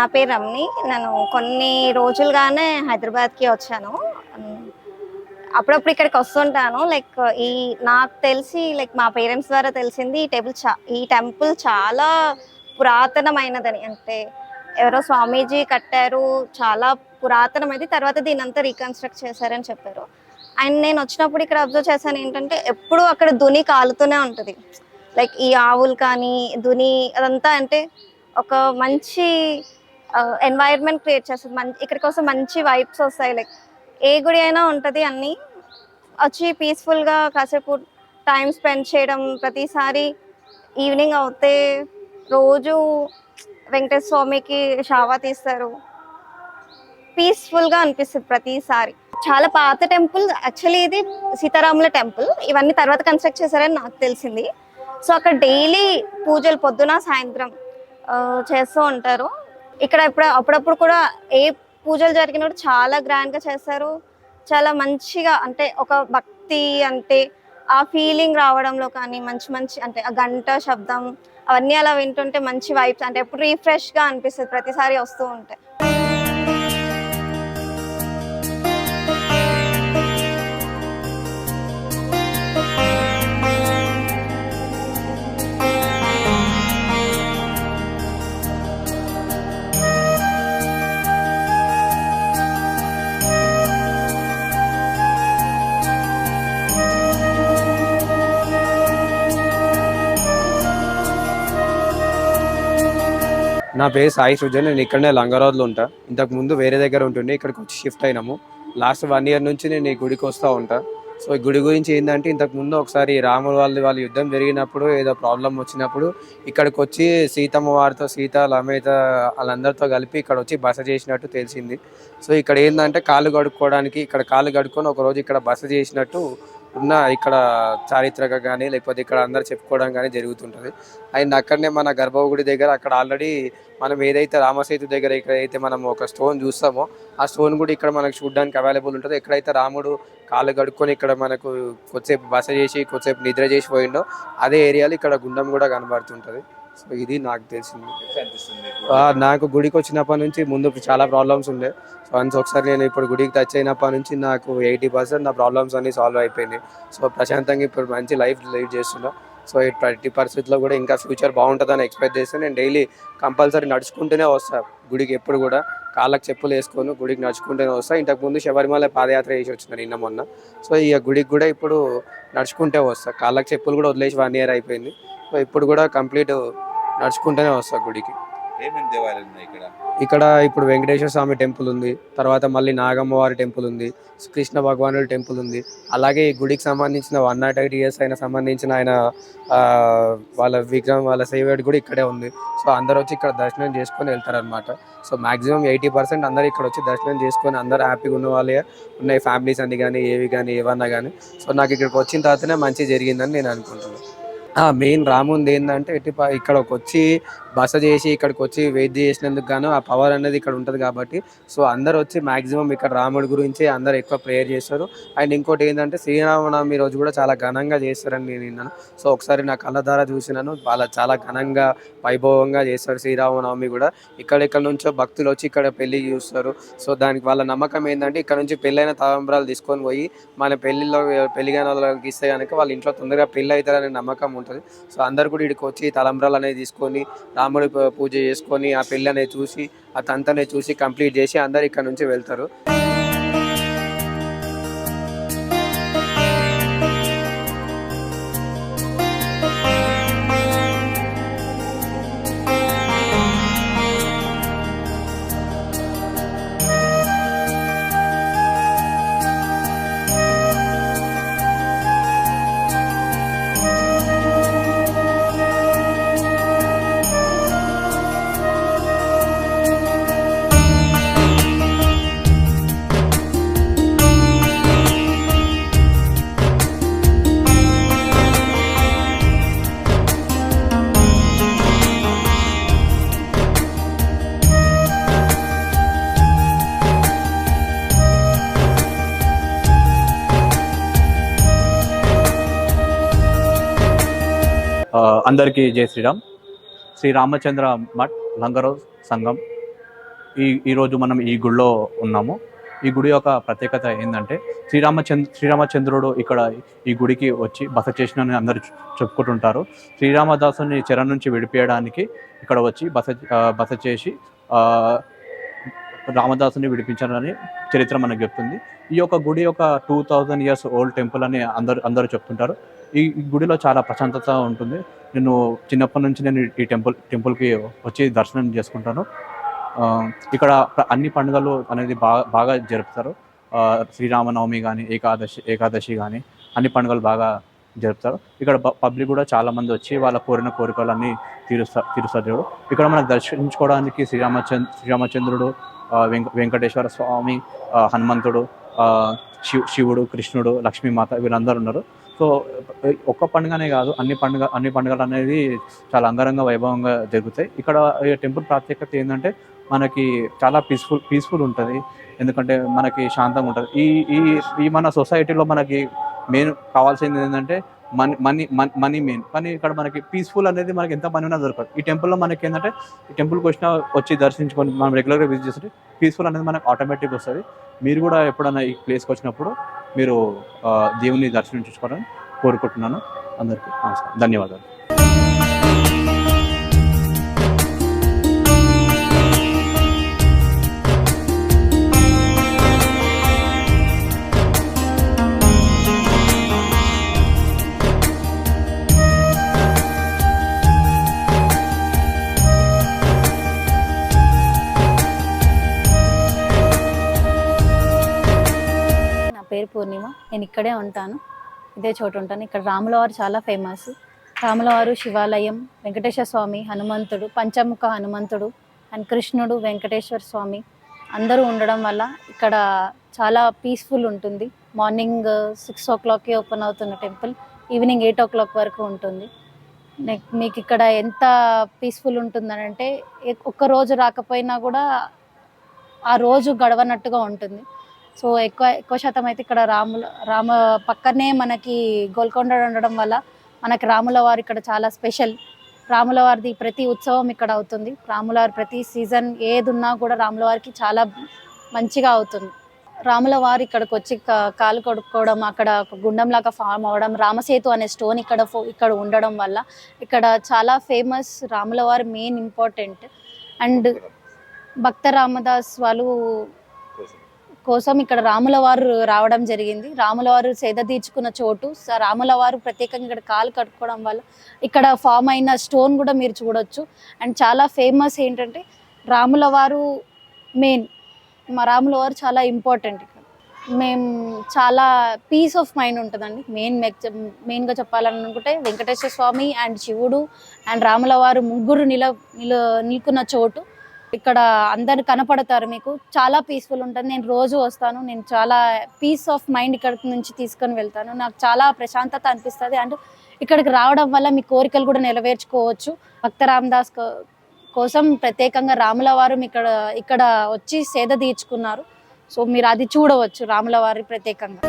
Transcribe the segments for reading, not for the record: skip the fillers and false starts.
నా పేరు రమ్ని. నేను కొన్ని రోజులుగానే హైదరాబాద్‌కి వచ్చాను. హ్మ్. అప్పుడప్పుడు ఇక్కడికి వస్తుంటాను. ఈ నాకు తెలిసి మా పేరెంట్స్ ద్వారా తెలిసింది ఈ టెంపుల్ చాలా పురాతనమైనదని. అంటే ఎవరో స్వామీజీ కట్టారు. చాలా పురాతనమైనది. తర్వాత దీన్నంతా రీకన్‌స్ట్రక్ట్ చేశారని చెప్పారు. అండ్ నేనొచ్చినప్పుడు ఇక్కడ అబ్జర్వ్ చేశానేంటంటే ఎప్పుడూ అక్కడ దుని కాలుతూనే ఉంటది. ఈ ఆవులు కానీ, దుని అదంతా అంటే ఒక మంచి ఎన్వైర్న్మెంట్ క్రియేట్ చేస్తుంది. ఇక్కడికొస్తే మంచి వైబ్స్ వస్తాయి. ఏ గుడి అయినా ఉంటది అన్నీ. వచ్చి పీస్‌ఫుల్‌గా కాసేపు టైమ్ స్పెండ్ చేయడం. ప్రతిసారి ఈవినింగ్ అవుతే రోజు వెంకటేశ్వర స్వామికి షావా తీస్తారు. పీస్‌ఫుల్‌గా అనిపిస్తది ప్రతిసారి. చాలా పాత టెంపుల్. యాక్చువల్లీ ఇది సీతారాముల టెంపుల్. ఇవన్నీ తర్వాత కన్‌స్ట్రక్ట్ చేశారని నాకు తెలిసింది. సో, అక్కడ డైలీ పూజలు పొద్దున, సాయంత్రం చేస్తూ ఉంటారు. ఇక్కడ అప్పుడప్పుడు కూడా ఏ పూజలు జరిగినా కూడా చాలా గ్రాండ్‌గా చేస్తారు. చాలా మంచిగా అంటే ఒక భక్తి అంటే ఆ ఫీలింగ్ రావడంలో కానీ మంచి మంచి అంటే ఆ గంట శబ్దం అవన్నీ అలా వింటుంటే మంచి వైబ్స్ అంటే ఎప్పుడు రిఫ్రెష్‌గా అనిపిస్తది ప్రతిసారి వస్తూ ఉంటే. నా పేరు సాయి సృజన్. నేను ఇక్కడనే లంగారావులో ఉంటా. ఇంతకు ముందు వేరే దగ్గర ఉంటుండే, ఇక్కడికి వచ్చి షిఫ్ట్ అయినాము. లాస్ట్ 1 year నుంచి నేను ఈ గుడికి వస్తూ ఉంటా. సో ఈ గుడి గురించి ఏంటంటే, ఇంతకు ముందు ఒకసారి రాముడు వాళ్ళ యుద్ధం జరిగినప్పుడు ఏదో ప్రాబ్లం వచ్చినప్పుడు ఇక్కడికి వచ్చి సీతమ్మ వారితో సీత లమేత వాళ్ళందరితో కలిపి ఇక్కడ వచ్చి బస చేసినట్టు తెలిసింది. సో ఇక్కడ ఏంటంటే కాళ్ళు కడుక్కోవడానికి ఇక్కడ కాళ్ళు కడుక్కొని ఒకరోజు ఇక్కడ బస చేసినట్టు ఉన్న ఇక్కడ చారిత్రక కానీ లేకపోతే ఇక్కడ అందరు చెప్పుకోవడం కానీ జరుగుతుంటుంది. అండ్ అక్కడనే మన గర్భగుడి దగ్గర అక్కడ ఆల్రెడీ మనం ఏదైతే రామసేతు దగ్గర ఇక్కడైతే మనం ఒక స్టోన్ చూస్తామో ఆ స్టోన్ కూడా ఇక్కడ మనకు చూడడానికి అవైలబుల్ ఉంటుంది. ఎక్కడైతే రాముడు కాళ్ళు కడుక్కొని ఇక్కడ మనకు కొద్దిసేపు బస చేసి కొద్దిసేపు నిద్ర చేసి పోయిండో అదే ఏరియాలో ఇక్కడ గుండం కూడా కనబడుతుంటుంది. సో ఇది నాకు తెలిసింది. నాకు గుడికి వచ్చినప్పటి నుంచి ముందు చాలా ప్రాబ్లమ్స్ ఉండే. సో వన్స్ ఒకసారి నేను ఇప్పుడు గుడికి టచ్ అయినప్పటి నుంచి నాకు 80% నా ప్రాబ్లమ్స్ అన్నీ సాల్వ్ అయిపోయినాయి. సో ప్రశాంతంగా ఇప్పుడు మంచి లైఫ్ లీడ్ చేస్తున్నా. సో ఈ 20% కూడా ఇంకా ఫ్యూచర్ బాగుంటుందని ఎక్స్పెక్ట్ చేస్తే నేను డైలీ కంపల్సరీ నడుచుకుంటూనే వస్తాను గుడికి. ఎప్పుడు కూడా కాళ్ళకి చెప్పులు వేసుకొని గుడికి నడుచుకుంటూనే వస్తాను. ఇంతకుముందు శబరిమల పాదయాత్ర చేసి వచ్చిన నిన్న మొన్న. సో ఈ గుడికి కూడా ఇప్పుడు నడుచుకుంటే వస్తాను. కాళ్ళకి చెప్పులు కూడా వదిలేసి 1 year అయిపోయింది. సో ఇప్పుడు కూడా కంప్లీట్ నడుచుకుంటూనే వస్తాను గుడికి. ఇక్కడ ఇప్పుడు వెంకటేశ్వర స్వామి టెంపుల్ ఉంది, తర్వాత మళ్ళీ నాగమ్మవారి టెంపుల్ ఉంది, కృష్ణ భగవానుడి టెంపుల్ ఉంది. అలాగే ఈ గుడికి సంబంధించిన 108 years అయిన సంబంధించిన ఆయన వాళ్ళ విగ్రహం వాళ్ళ సేవడి కూడా ఇక్కడే ఉంది. సో అందరు వచ్చి ఇక్కడ దర్శనం చేసుకొని వెళ్తారనమాట. సో మ్యాక్సిమం 80% అందరు ఇక్కడ వచ్చి దర్శనం చేసుకొని అందరు హ్యాపీగా ఉన్న వాళ్ళే ఉన్నాయి, ఫ్యామిలీస్ అన్ని కానీ ఏవన్నా కానీ. సో నాకు ఇక్కడికి వచ్చిన తర్వాతనే మంచి జరిగిందని నేను అనుకుంటున్నాను. మెయిన్ రాముంది ఏంటంటే ఇక్కడికి వచ్చి బస చేసి ఇక్కడికి వచ్చి వెయిట్ చేసినందుకు గాను ఆ పవర్ అనేది ఇక్కడ ఉంటుంది కాబట్టి సో అందరు వచ్చి మ్యాక్సిమం ఇక్కడ రాముడి గురించి అందరు ఎక్కువ ప్రేయర్ చేస్తారు. అండ్ ఇంకోటి ఏంటంటే శ్రీరామనవమి రోజు కూడా చాలా ఘనంగా చేస్తారని నేను విన్నాను. సో ఒకసారి నా కళ్ళ ద్వారా చూసినాను, వాళ్ళ చాలా ఘనంగా వైభవంగా చేస్తారు శ్రీరామనవమి కూడా. ఇక్కడెక్కడ నుంచో భక్తులు వచ్చి ఇక్కడ పెళ్లి చూస్తారు. సో దానికి వాళ్ళ నమ్మకం ఏంటంటే ఇక్కడ నుంచి పెళ్ళైన తలంబ్రాలు తీసుకొని పోయి మన పెళ్లిగాన వాళ్ళకి ఇస్తే కనుక వాళ్ళ ఇంట్లో తొందరగా పెళ్ళి అవుతారనే నమ్మకం ఉంటుంది. సో అందరు కూడా ఇక్కడికి వచ్చి తలంబ్రాలు అనేది తీసుకొని రాముడి పూజ చేసుకొని ఆ పెళ్ళి అనేది చూసి ఆ తంతనే చూసి కంప్లీట్ చేసి అందరు ఇక్కడ నుంచి వెళ్తారు. అందరికీ జై శ్రీరామ్. శ్రీ రామచంద్ర మఠ్ లంగరో సంఘం ఈరోజు మనం ఈ గుడిలో ఉన్నాము. ఈ గుడి యొక్క ప్రత్యేకత ఏంటంటే శ్రీరామచంద్రుడు ఇక్కడ ఈ గుడికి వచ్చి బస చేసినని అందరూ చెప్పుకుంటుంటారు. శ్రీరామదాసుని చెర నుంచి విడిపించడానికి ఇక్కడ వచ్చి బస చేసి రామదాసుని విడిపించాలని చరిత్ర మనకు చెప్తుంది. ఈ యొక్క గుడి ఒక 2000 years ఓల్డ్ టెంపుల్ అని అందరూ చెప్తుంటారు. ఈ గుడిలో చాలా ప్రశాంతత ఉంటుంది. నేను చిన్నప్పటి నుంచి నేను ఈ టెంపుల్కి వచ్చి దర్శనం చేసుకుంటాను. ఇక్కడ అన్ని పండుగలు అనేది బాగా జరుపుతారు. శ్రీరామనవమి కానీ ఏకాదశి కానీ అన్ని పండుగలు బాగా జరుపుతారు. ఇక్కడ పబ్లిక్ కూడా చాలామంది వచ్చి వాళ్ళ కోరికలన్నీ తీరుస్తారు. ఇక్కడ మనకు దర్శించుకోవడానికి శ్రీరామచంద్రుడు, వెంకటేశ్వర స్వామి, హనుమంతుడు, శివుడు, కృష్ణుడు, లక్ష్మీమాత వీళ్ళందరూ ఉన్నారు. సో ఒక్క పండుగనే కాదు, అన్ని పండుగలు అనేది చాలా అంగరంగ వైభవంగా జరుగుతాయి. ఇక్కడ టెంపుల్ ప్రత్యేకత ఏంటంటే మనకి చాలా పీస్ఫుల్ ఉంటుంది. ఎందుకంటే మనకి శాంతంగా ఉంటుంది. ఈ మన సొసైటీలో మనకి మెయిన్ కావాల్సింది ఏంటంటే మనీ మెయిన్. కానీ ఇక్కడ మనకి పీస్ఫుల్ అనేది మనకి ఎంత మనీ ఉన్నా దొరకదు. ఈ టెంపుల్లో మనకి ఏంటంటే ఈ టెంపుల్కి వచ్చి దర్శించుకొని మనం రెగ్యులర్గా విజిట్ చేస్తే పీస్ఫుల్ అనేది మనకు ఆటోమేటిక్గా వస్తుంది. మీరు కూడా ఎప్పుడైనా ఈ ప్లేస్కి వచ్చినప్పుడు మీరు దేవుని దర్శించుకోవాలని కోరుకుంటున్నాను. అందరికీ నమస్కారం, ధన్యవాదాలు. నా పేరు పూర్ణిమ. నేను ఇక్కడే ఉంటాను, ఇదే చోటు ఉంటాను. ఇక్కడ రాములవారు చాలా ఫేమస్. రాములవారు శివాలయం, వెంకటేశ్వర స్వామి, హనుమంతుడు, పంచముఖ హనుమంతుడు అండ్ కృష్ణుడు, వెంకటేశ్వర స్వామి అందరూ ఉండడం వల్ల ఇక్కడ చాలా పీస్ఫుల్ ఉంటుంది. మార్నింగ్ 6 o'clockకి ఓపెన్ అవుతున్న టెంపుల్ ఈవినింగ్ 8 o'clock వరకు ఉంటుంది. మీకు ఇక్కడ ఎంత పీస్ఫుల్ ఉంటుందని అంటే ఒక్క రోజు రాకపోయినా కూడా ఆ రోజు గడవనట్టుగా ఉంటుంది. సో ఎక్కువ శాతం అయితే ఇక్కడ రామ పక్కనే మనకి గోల్కొండ ఉండడం వల్ల మనకి రాముల వారు ఇక్కడ చాలా స్పెషల్. రాముల వారిది ప్రతి ఉత్సవం ఇక్కడ అవుతుంది. రాముల వారి ప్రతి సీజన్ ఏది ఉన్నా కూడా రాముల వారికి చాలా మంచిగా అవుతుంది. రాముల వారు ఇక్కడికి వచ్చి కాలు కడుక్కోవడం, అక్కడ ఒక గుండంలాగా ఫామ్ అవ్వడం, రామసేతు అనే స్టోన్ ఇక్కడ ఉండడం వల్ల ఇక్కడ చాలా ఫేమస్. రాముల వారు మెయిన్ ఇంపార్టెంట్. అండ్ భక్త రామదాస్ వాళ్ళు కోసం ఇక్కడ రాముల వారు రావడం జరిగింది. రాముల వారు సేద తీర్చుకున్న చోటు. రాముల వారు ప్రత్యేకంగా ఇక్కడ కాలు కట్టుకోవడం వల్ల ఇక్కడ ఫామ్ అయిన స్టోన్ కూడా మీరు చూడొచ్చు. అండ్ చాలా ఫేమస్ ఏంటంటే రాముల వారు మెయిన్, మా రాముల వారు చాలా ఇంపార్టెంట్. ఇక్కడ మేము చాలా పీస్ ఆఫ్ మైండ్ ఉంటుందండి. మెయిన్గా చెప్పాలనుకుంటే వెంకటేశ్వర స్వామి అండ్ శివుడు అండ్ రాముల వారు ముగ్గురు నిలుకున్న చోటు. ఇక్కడ అందరు కనపడతారు, మీకు చాలా పీస్ఫుల్ ఉంటుంది. నేను రోజు వస్తాను, నేను చాలా పీస్ ఆఫ్ మైండ్ ఇక్కడ నుంచి తీసుకొని వెళ్తాను. నాకు చాలా ప్రశాంతత అనిపిస్తుంది. అండ్ ఇక్కడికి రావడం వల్ల మీ కోరికలు కూడా నెరవేర్చుకోవచ్చు. భక్త రామదాస్ కోసం ప్రత్యేకంగా రాముల వారు ఇక్కడ వచ్చి సేద తీర్చుకున్నారు. సో మీరు అది చూడవచ్చు రాముల వారి ప్రత్యేకంగా.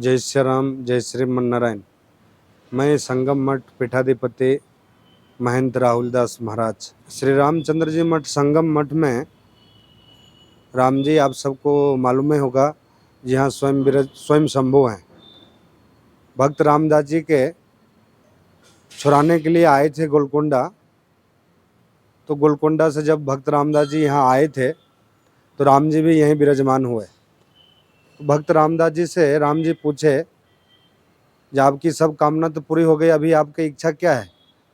जय श्री राम, जय श्रीमन नारायण। मैं संगम मठ पीठाधिपति महंत राहुल दास महाराज। श्री रामचंद्र जी मठ संगम मठ में राम जी आप सबको मालूम ही होगा, यहाँ स्वयं शंभु हैं। भक्त रामदास जी के छुड़ाने के लिए आए थे गोलकोंडा। तो गोलकोंडा से जब भक्त रामदास जी यहाँ आए थे तो राम जी भी यहीं विराजमान हुए। भक्त रामदास जी से राम जी पूछे, जब आपकी सब कामना तो पूरी हो गई, अभी आपकी इच्छा क्या है?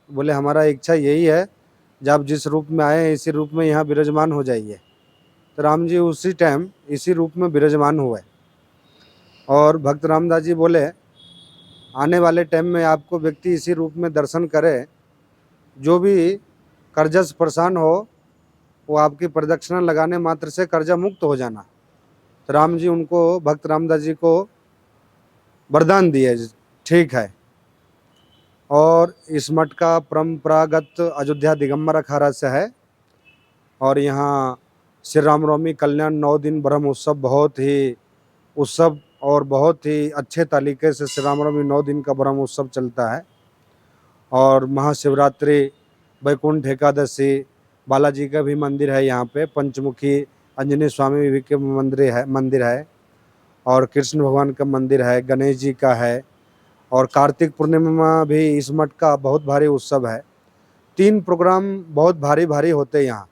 बोले हमारा इच्छा यही है, जब आप जिस रूप में आए हैं इसी रूप में यहाँ विराजमान हो जाइए। तो राम जी उसी टाइम इसी रूप में विराजमान हुए। और भक्त रामदास जी बोले आने वाले टाइम में आपको व्यक्ति इसी रूप में दर्शन करे, जो भी कर्जा से परेशान हो वो आपकी प्रदक्षिणा लगाने मात्र से कर्जा मुक्त हो जाना। तो तो राम जी उनको, भक्त रामदास जी को वरदान दिए, ठीक है। और इस मठ का परंपरागत अयोध्या दिगंबर अखाड़ा से है। और यहाँ श्री रामनवमी कल्याण 9 दिन ब्रह्म उत्सव बहुत ही उत्सव और बहुत ही अच्छे तरीके से श्री रामनवमी 9 दिन का ब्रह्म उत्सव चलता है। और महाशिवरात्रि, वैकुंठ एकादशी, बालाजी का भी मंदिर है यहाँ पे, पंचमुखी आंजनेय स्वामी भी के मंदिर है और कृष्ण भगवान का मंदिर है, गणेश जी का है। और कार्तिक पूर्णिमा भी इस मठ का बहुत भारी उत्सव है। 3 प्रोग्राम बहुत भारी भारी होते हैं यहाँ,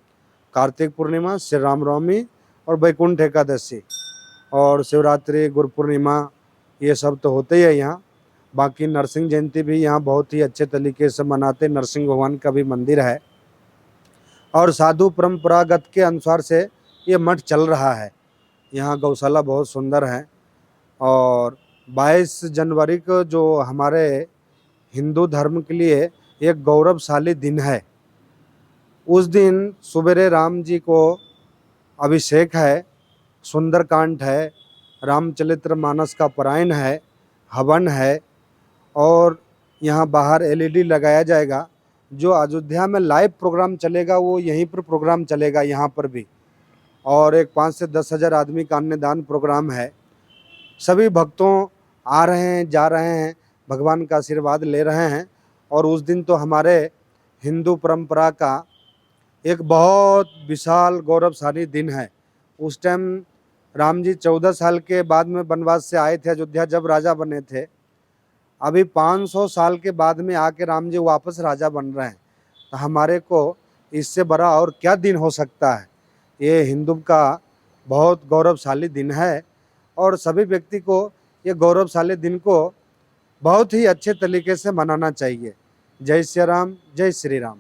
कार्तिक पूर्णिमा, श्री रामनवमी और वैकुंठ एकादशी। और शिवरात्रि, गुरु पूर्णिमा, ये सब तो होते ही है यहाँ। बाकी नरसिंह जयंती भी यहाँ बहुत ही अच्छे तरीके से मनाते, नरसिंह भगवान का भी मंदिर है। और साधु परंपरागत के अनुसार से ये मठ चल रहा है। यहाँ गौशाला बहुत सुंदर है। और 22 जनवरी को जो हमारे हिंदू धर्म के लिए एक गौरवशाली दिन है, उस दिन सुबेरे राम जी को अभिषेक है, सुंदरकांड है, रामचरितमानस का पारायण है, हवन है। और यहाँ बाहर एलईडी लगाया जाएगा। जो अयोध्या में लाइव प्रोग्राम चलेगा वो यहीं पर प्रोग्राम चलेगा, यहाँ पर भी। और एक 5 से 10 हज़ार आदमी का अन्नदान प्रोग्राम है। सभी भक्तों आ रहे हैं, जा रहे हैं, भगवान का आशीर्वाद ले रहे हैं। और उस दिन तो हमारे हिंदू परंपरा का एक बहुत विशाल गौरवशाली दिन है। उस टाइम राम जी 14 साल के बाद में वनवास से आए थे अयोध्या, जब राजा बने थे। अभी 500 साल के बाद में आके राम जी वापस राजा बन रहे हैं। तो हमारे को इससे बड़ा और क्या दिन हो सकता है। ये हिंदू का बहुत गौरवशाली दिन है। और सभी व्यक्ति को ये गौरवशाली दिन को बहुत ही अच्छे तरीके से मनाना चाहिए। जय श्री राम, जय श्री राम।